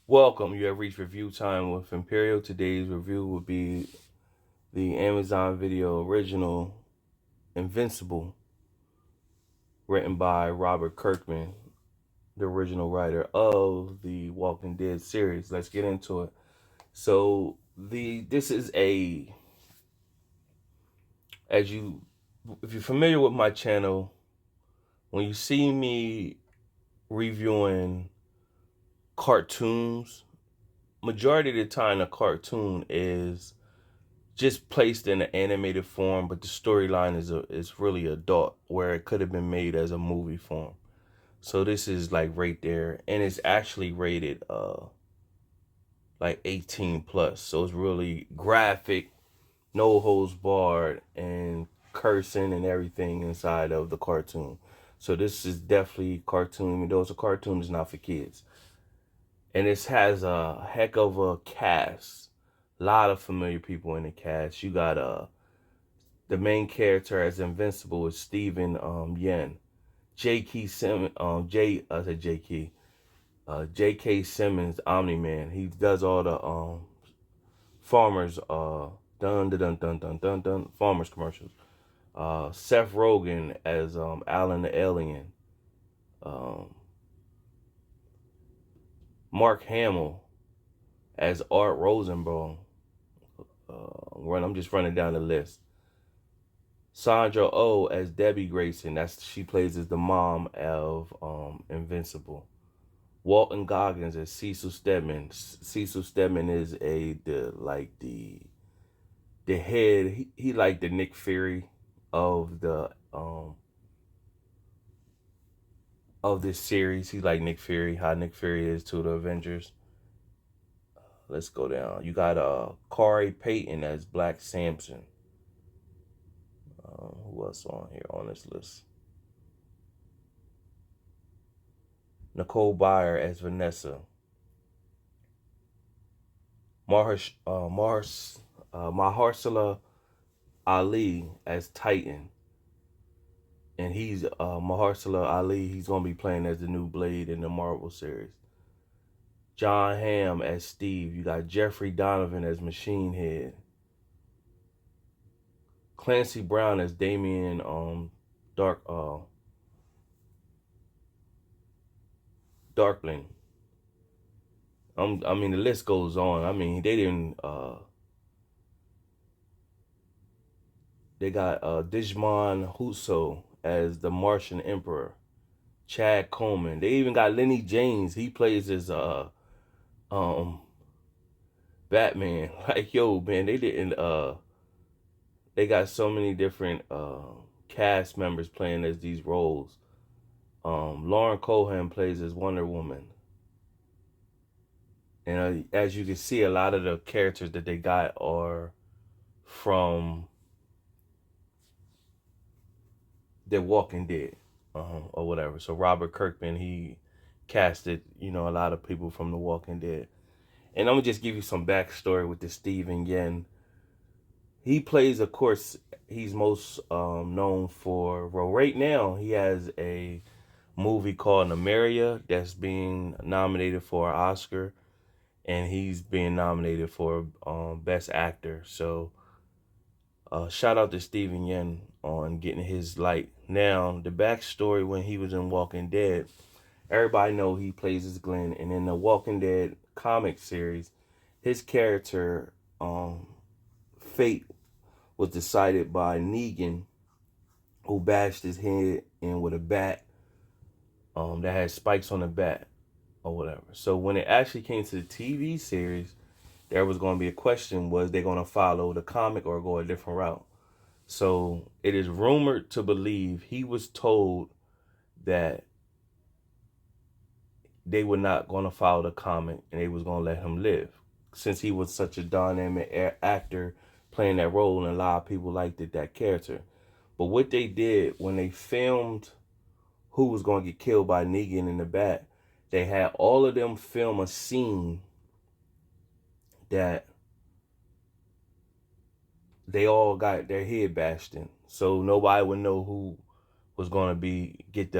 Welcome. You have reached review time with Imperial. Today's review will be the Amazon Video original Invincible, written by Robert Kirkman, the original writer of the Walking Dead series. Let's get into it. So this is a as you if you're familiar with my channel, when you see me reviewing cartoons, majority of the time a cartoon is just placed in an animated form, but the storyline is really adult, where it could have been made as a movie form. So this is like right there, and it's actually rated like 18 plus. So it's really graphic, no holds barred, and cursing and everything inside of the cartoon. So this is definitely cartoon, even though it's a cartoon, it's not for kids. And this has a heck of a cast. A lot of familiar people in the cast. You got the main character as Invincible is Steven Yen. J.K. Simmons, J.K. Simmons, Omni Man. He does all the farmers dun dun dun dun dun dun dun farmers commercials. Seth Rogen as Alan the Alien. Um, Mark Hamill as Art Rosenbaum. I'm just running down the list. Sandra Oh as Debbie Grayson. She plays as the mom of Invincible. Walton Goggins as Cecil Stedman. Cecil Stedman is the head. He like the Nick Fury of the of this series. He like Nick Fury, how Nick Fury is to the Avengers. Let's go down. You got Corey Payton as Black Samson. Who else on here on this list? Nicole Byer as Vanessa. Mahershala Ali as Titan, and he's Mahershala Ali. He's gonna be playing as the new Blade in the Marvel series. John Hamm as Steve. You got Jeffrey Donovan as Machine Head. Clancy Brown as Damian Dark Darkling. I mean the list goes on. I mean they got Digimon Huso as the Martian Emperor. Chad Coleman. They even got Lenny James. He plays as um Batman. Like, yo, man, they got so many different cast members playing as these roles. Lauren Cohan plays as Wonder Woman. And as you can see, a lot of the characters that they got are from The Walking Dead, or whatever. So Robert Kirkman, he casted, a lot of people from The Walking Dead. And I'm gonna just give you some backstory with this Steven Yen. He plays, of course, he's most known for, well, right now he has a movie called Namaria that's being nominated for an Oscar, and he's being nominated for Best Actor. So shout out to Steven Yen on getting his light. Now, the backstory when he was in Walking Dead, everybody know he plays as Glenn, and in the Walking Dead comic series, his character, fate was decided by Negan, who bashed his head in with a bat that had spikes on the bat or whatever. So when it actually came to the TV series, there was going to be a question: was they going to follow the comic or go a different route? So it is rumored to believe he was told that they were not going to follow the comic and they was going to let him live, since he was such a dynamic actor playing that role, and a lot of people liked that character. But what they did when they filmed who was going to get killed by Negan in the back, they had all of them film a scene that they all got their head bashed in, so nobody would know who was going to get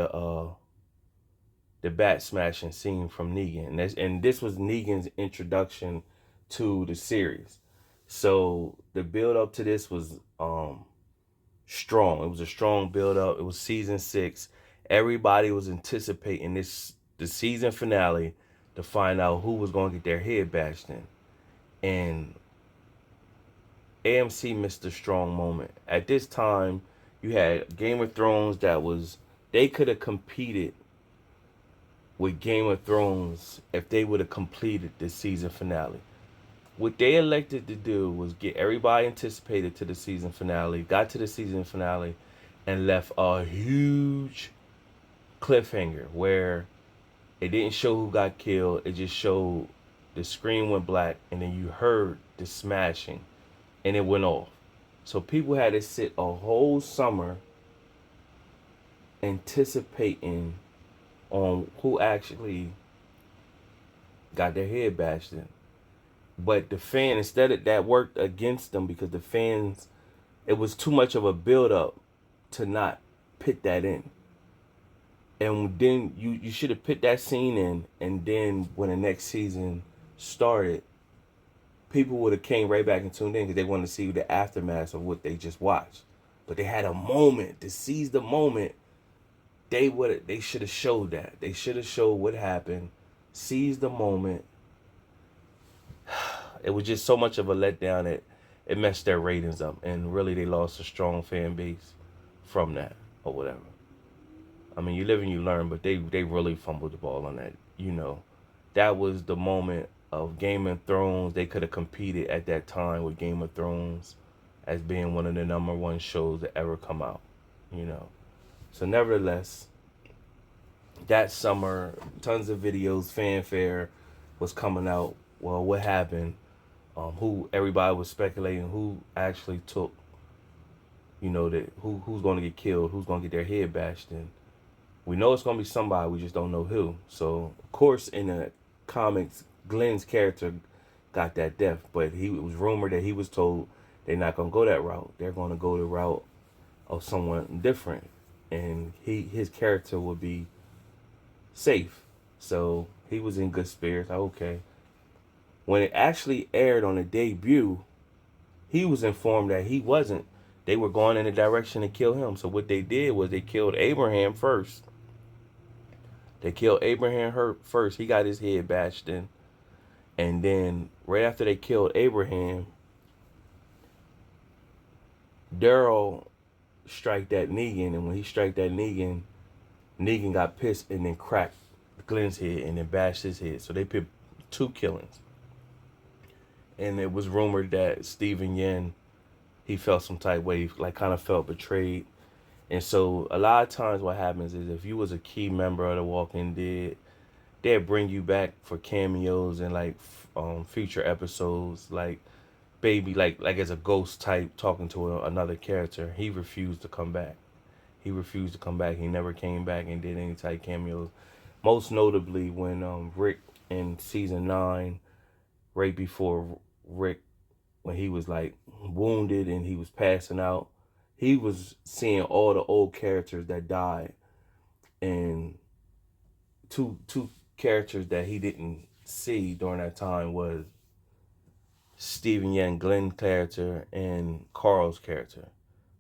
the bat smashing scene from Negan. And this was Negan's introduction to the series. So the build up to this was strong. It was a strong build up. It was season 6. Everybody was anticipating the season finale to find out who was going to get their head bashed in. And AMC missed a strong moment. At this time, you had Game of Thrones they could have competed with Game of Thrones if they would have completed the season finale. What they elected to do was get everybody anticipated to the season finale, got to the season finale, and left a huge cliffhanger where it didn't show who got killed. It just showed the screen went black, and then you heard the smashing, and it went off. So people had to sit a whole summer anticipating on who actually got their head bashed in. But the fan, instead of that, worked against them because the fans, it was too much of a build up to not put that in. And then you should have put that scene in, and then when the next season started, people would have came right back and tuned in because they wanted to see the aftermath of what they just watched. But they had a moment to seize the moment. They should have showed that. They should have showed what happened, seized the moment. It was just so much of a letdown that it messed their ratings up, and really they lost a strong fan base from that or whatever. I mean, you live and you learn, but they really fumbled the ball on that. That was the moment of Game of Thrones. They could have competed at that time with Game of Thrones as being one of the #1 shows that ever come out. So nevertheless, that summer, tons of videos, fanfare was coming out. Well, what happened? Who everybody was speculating who actually took, who's going to get killed, who's going to get their head bashed in. We know it's going to be somebody, we just don't know who. So, of course, in the comics, Glenn's character got that death, but it was rumored that he was told they're not going to go that route. They're going to go the route of someone different, and his character would be safe. So he was in good spirits. Okay. When it actually aired on the debut, he was informed that he wasn't. They were going in the direction to kill him. So what they did was they killed Abraham first. He got his head bashed in. And then right after they killed Abraham, Daryl strike that Negan. And when he struck that Negan got pissed and then cracked Glenn's head and then bashed his head. So they put 2 killings. And it was rumored that Steven Yeun, he felt some type way, like kind of felt betrayed. And so a lot of times what happens is if you was a key member of The Walking Dead, they'd bring you back for cameos and like future episodes, like as a ghost type talking to another character. He refused to come back. He never came back and did any type cameos. Most notably when Rick in season 9, right before Rick, when he was like wounded and he was passing out, he was seeing all the old characters that died, and two characters that he didn't see during that time was Steven Yeun, Glenn character, and Carl's character.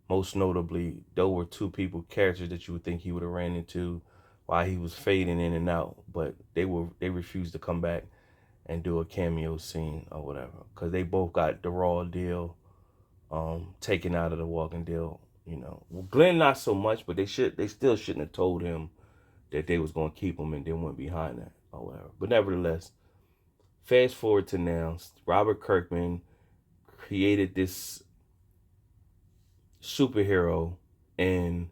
Most notably, those were 2 characters that you would think he would have ran into while he was fading in and out, but they refused to come back and do a cameo scene or whatever, because they both got the raw deal taken out of the Walking Dead. Well, Glenn not so much, but they still shouldn't have told him that they was going to keep him and then went behind that or whatever. But nevertheless, fast forward to now, Robert Kirkman created this superhero and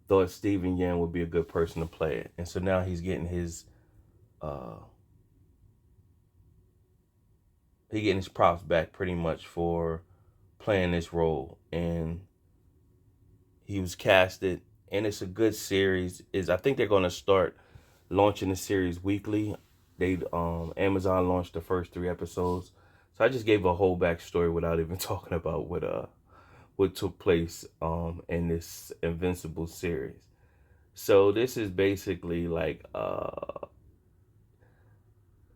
thought Steven Yeun would be a good person to play it. And so now he's getting his props back pretty much for playing this role. And he was casted, and it's a good series. I think they're going to start launching the series weekly. Amazon launched the first 3 episodes. So I just gave a whole backstory without even talking about what took place in this Invincible series. So this is basically like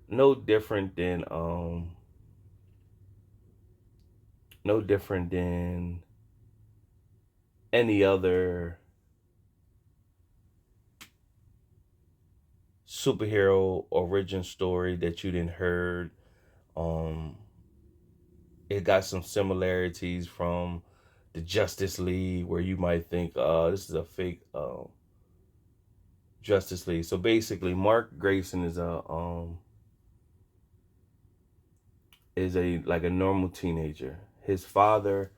no different than no different than any other superhero origin story that you didn't heard. Um, it got some similarities from the Justice League, where you might think, this is a fake Justice League. So basically, Mark Grayson is a like a normal teenager. His father,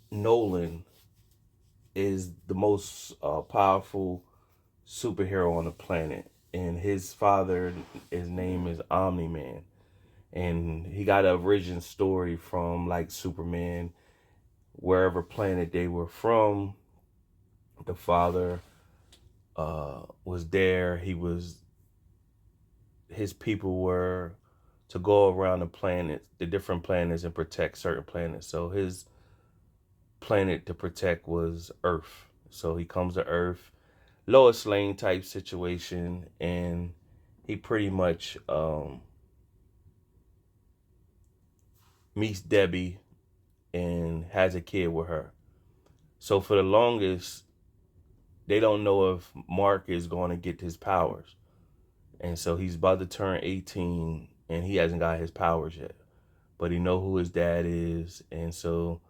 Nolan, is the most powerful superhero on the planet, and his father, his name is Omni Man, and he got a origin story from like Superman, wherever planet they were from. The father was there. His people were to go around the planet, the different planets, and protect certain planets. So his planet to protect was Earth. So he comes to Earth, Lois Lane type situation, and he pretty much meets Debbie and has a kid with her. So for the longest, they don't know if Mark is going to get his powers. And so he's about to turn 18 and he hasn't got his powers yet. But he know who his dad is, and so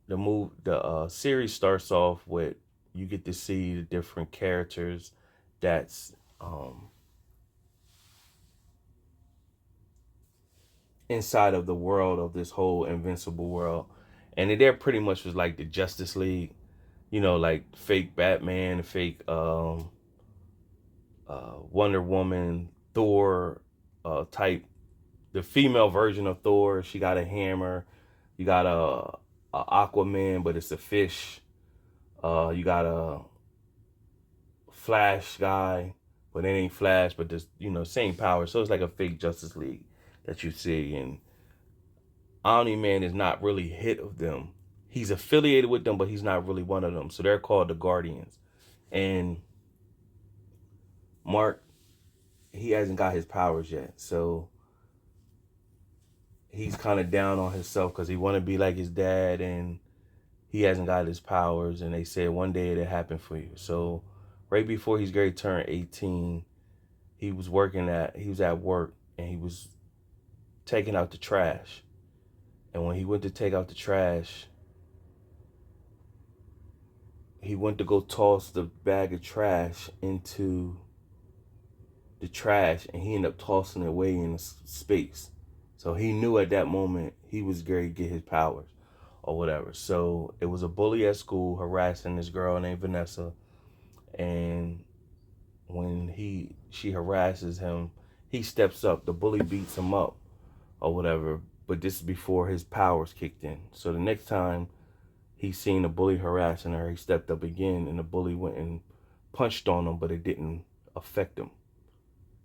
the series starts off with you get to see the different characters that's inside of the world of this whole Invincible world. And they're pretty much was like the Justice League, like fake Batman, fake Wonder Woman, Thor type. The female version of Thor, she got a hammer. You got a Aquaman, but it's a fish. You got a Flash guy, but it ain't Flash, but just same power. So it's like a fake Justice League that you see, and Omni Man is not really hit of them. He's affiliated with them, but he's not really one of them. So they're called the Guardians. And Mark, he hasn't got his powers yet, so he's kind of down on himself because he want to be like his dad, and he hasn't got his powers. And they said one day it'll happen for you. So right before he's going to turn 18, he was at work, and he was taking out the trash. And when he went to take out the trash, he went to go toss the bag of trash into the trash, and he ended up tossing it away in space. So he knew at that moment he was going to get his powers or whatever. So it was a bully at school harassing this girl named Vanessa, and when she harasses him, he steps up. The bully beats him up or whatever. But this is before his powers kicked in. So the next time he seen a bully harassing her, he stepped up again, and the bully went and punched on him, but it didn't affect him.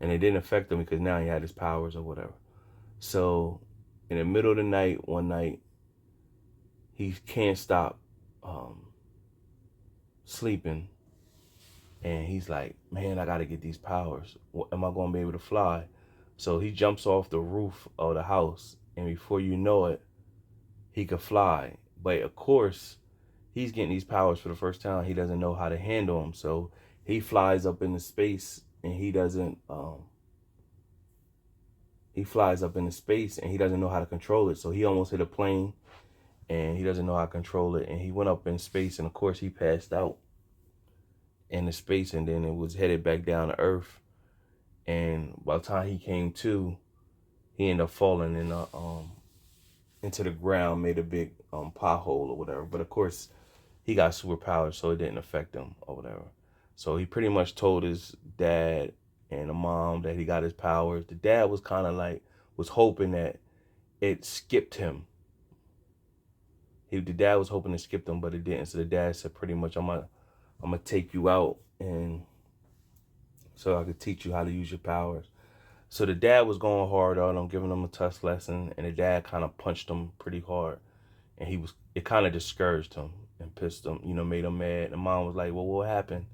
And it didn't affect him because now he had his powers or whatever. So in the middle of the night, one night, he can't stop sleeping. And he's like, man, I got to get these powers. Am I going to be able to fly? So he jumps off the roof of the house. And before you know it, he could fly. But of course, he's getting these powers for the first time. He doesn't know how to handle them. So he flies up into space, and he doesn't know how to control it. So he almost hit a plane, and he doesn't know how to control it. And he went up in space, and of course he passed out in the space, and then it was headed back down to Earth. And by the time he came to, he ended up falling into the ground, made a big pothole or whatever. But of course, he got superpowers, so it didn't affect him or whatever. So he pretty much told his dad and the mom that he got his powers. The dad was kind of like, was hoping that it skipped him. The dad was hoping it skipped him, but it didn't. So the dad said pretty much, I'm gonna take you out, and so I could teach you how to use your powers. So the dad was going hard on him, giving him a tough lesson, and the dad kind of punched him pretty hard, and it kind of discouraged him. and pissed him, made him mad. The mom was like, well, what happened?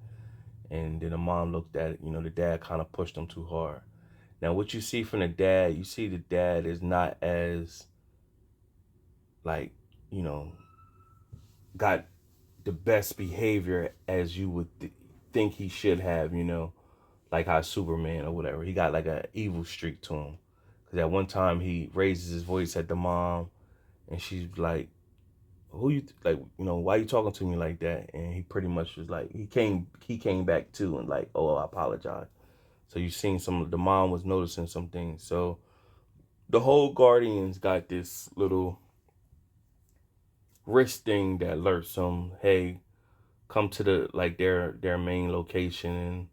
And then the mom looked at it, the dad kind of pushed him too hard. Now, what you see from the dad, you see the dad is not as, like, you know, got the best behavior as you would think he should have, like how Superman or whatever. He got like an evil streak to him. Because at one time he raises his voice at the mom and she's like, who you, like, why you talking to me like that? And he pretty much was like, he came back too and like, oh, I apologize. So you seen the mom was noticing some things. So the whole Guardians got this little wrist thing that alerts them, hey, come to their main location and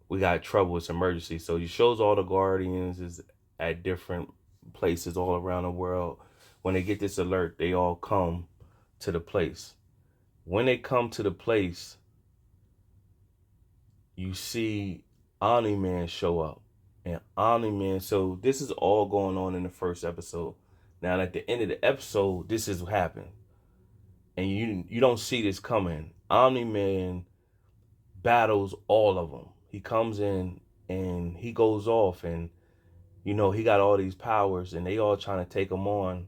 we got trouble, it's emergency. So he shows all the Guardians is at different places all around the world. When they get this alert, they all come to the place. When they come to the place, you see Omni Man show up. And Omni Man, so this is all going on in the first episode. Now at the end of the episode, this is what happened. And you don't see this coming. Omni Man battles all of them. He comes in and he goes off and he got all these powers and they all trying to take him on,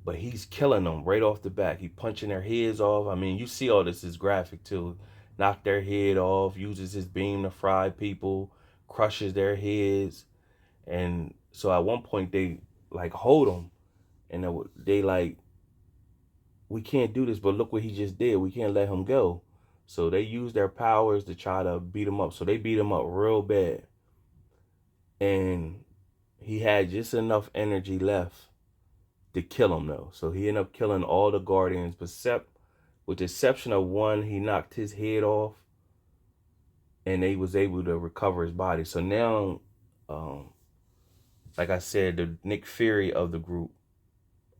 but he's killing them right off the back. He punching their heads off. I mean, you see all this is graphic too. Knock their head off, uses his beam to fry people, crushes their heads. And so at one point they like hold him and they like, we can't do this, but look what he just did. We can't let him go. So they use their powers to try to beat him up. So they beat him up real bad. And he had just enough energy left to kill him though. So he ended up killing all the Guardians, but with the exception of one, he knocked his head off and they was able to recover his body. So now, like I said, the Nick Fury of the group,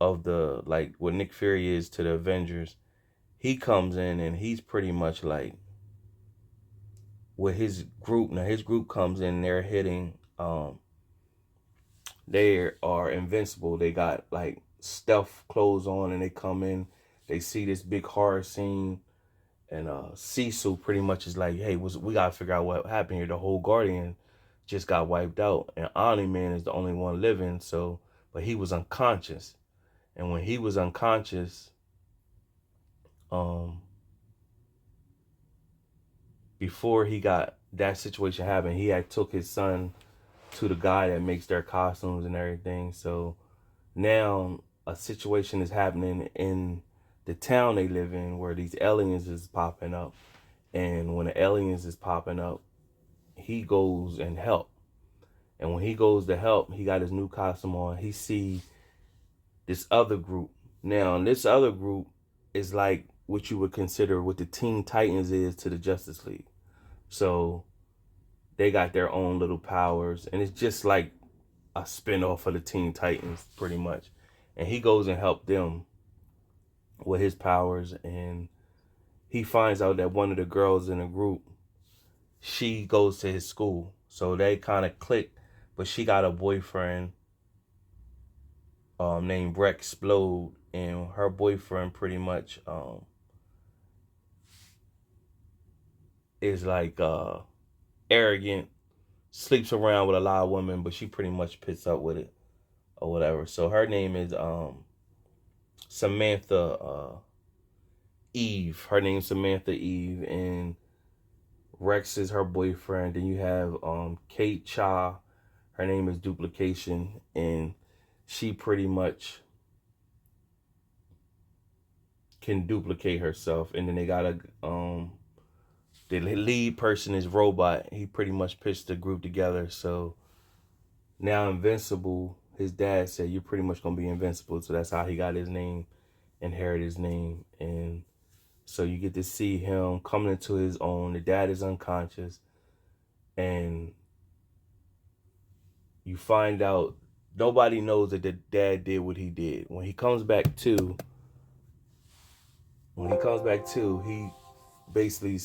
like what Nick Fury is to the Avengers, he comes in and he's pretty much like with his group. Now his group comes in, they're hitting, they are invincible. They got like stealth clothes on and they come in, they see this big horror scene and Cecil pretty much is like, hey, we gotta figure out what happened here. The whole Guardian just got wiped out and Omni Man is the only one living, so but he was unconscious. And when he was unconscious, before he got that situation happen, he had took his son to the guy that makes their costumes and everything. So now a situation is happening in the town they live in where these aliens is popping up. And when the aliens is popping up, he goes and help. And when he goes to help, he got his new costume on. He see this other group. Now, this other group is like what you would consider what the Teen Titans is to the Justice League. So they got their own little powers, and it's just like a spinoff of the Teen Titans, pretty much. And he goes and helps them with his powers, and he finds out that one of the girls in the group, she goes to his school. So they kind of click, but she got a boyfriend named Rex Explode, and her boyfriend pretty much is like arrogant, sleeps around with a lot of women, but she pretty much picks up with it or whatever. So her name is Samantha Eve. Her name's Samantha Eve, and Rex is her boyfriend. Then you have Kate Cha. Her name is Duplication, and she pretty much can duplicate herself. And then they got the lead person is Robot. He pretty much pitched the group together. So now Invincible, his dad said, you're pretty much going to be invincible. So that's how he got his name, inherited his name. And so you get to see him coming into his own. The dad is unconscious. And you find out nobody knows that the dad did what he did. When he comes back to, he basically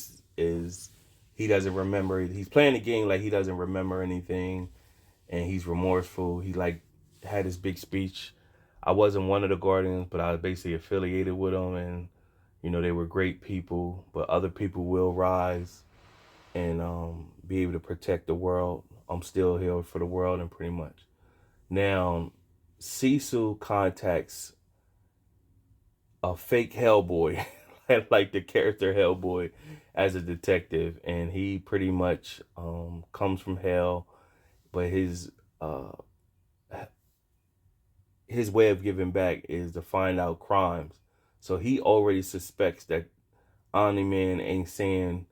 he doesn't remember. He's playing the game like he doesn't remember anything, and he's remorseful. He like had his big speech. I wasn't one of the Guardians, but I was basically affiliated with him, and You know, they were great people, but other people will rise and be able to protect the world. I'm still here for the world, and pretty much. Now, Cecil contacts a fake Hellboy, like the character Hellboy, as a detective, and he pretty much comes from hell, but uh, his way of giving back is to find out crimes. So he already suspects that Omni Man ain't saying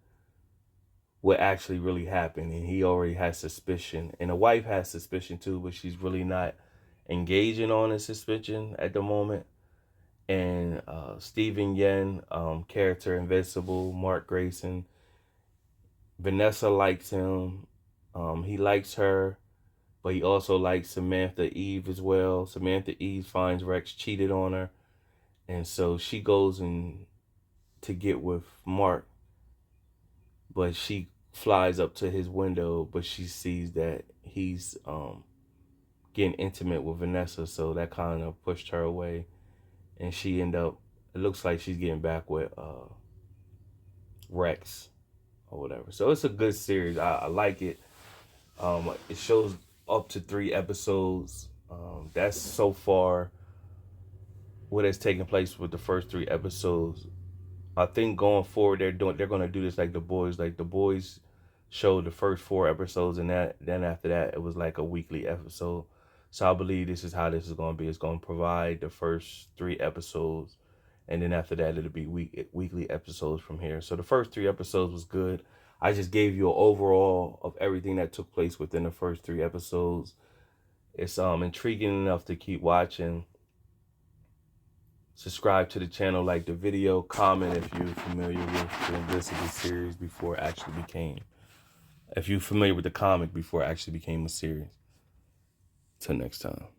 what actually really happened, and he already has suspicion. And the wife has suspicion too, but she's really not engaging on his suspicion at the moment. And Stephen Yen, character Invincible, Mark Grayson, Vanessa likes him. He likes her, but he also likes Samantha Eve as well. Samantha Eve finds Rex cheated on her, and so she goes in to get with Mark, but she flies up to his window, but she sees that he's getting intimate with Vanessa, so that kind of pushed her away, and she end up. It looks like she's getting back with Rex or whatever. So it's a good series. I like it. It shows up to 3 episodes. That's so far what has taken place with the first 3 episodes. I think going forward they're gonna do this like the boys. Like the boys showed the first 4 episodes, and that then after that it was like a weekly episode. So I believe this is how this is gonna be. It's gonna provide the first 3 episodes, and then after that it'll be weekly episodes from here. So the first 3 episodes was good. I just gave you an overall of everything that took place within the first 3 episodes. It's intriguing enough to keep watching. Subscribe to the channel, like the video, comment if you're familiar with the Invincible series before it actually became. If you're familiar with the comic before it actually became a series. Till next time.